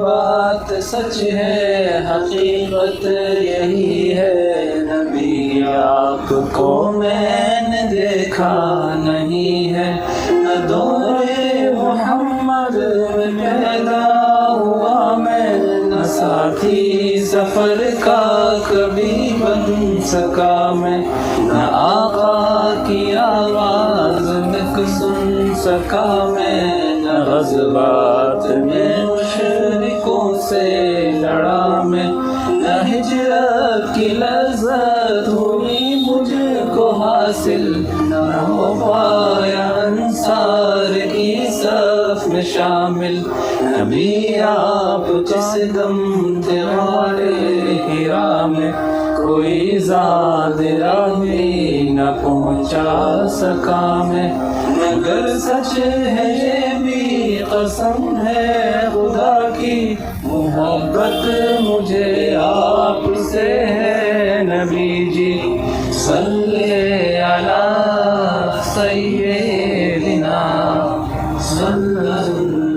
بات سچ ہے، حقیقت یہی ہے، نبی آپ کو میں نے دیکھا نہیں ہے، نہ دور محمد میں پیدا ہوا میں، نہ ساتھی سفر کا کبھی بن سکا میں، نہ آقا کی آواز میں سن سکا میں، نہ غزوات میں مشرکوں سے لڑا میں، نہ ہجرت کی لذت ہوئی مجھ کو حاصل، نہ ہو پایا انصار کی صف میں شامل، نبی آپ جس دم تھے غار حرا میں، کوئی زاد راہی نہ پہنچا سکا میں، مگر سچ ہے یہ بھی قسم ہے خدا کی، محبت مجھے آپ سے ہے نبی جی، صلی علی سیدنا صلی اللہ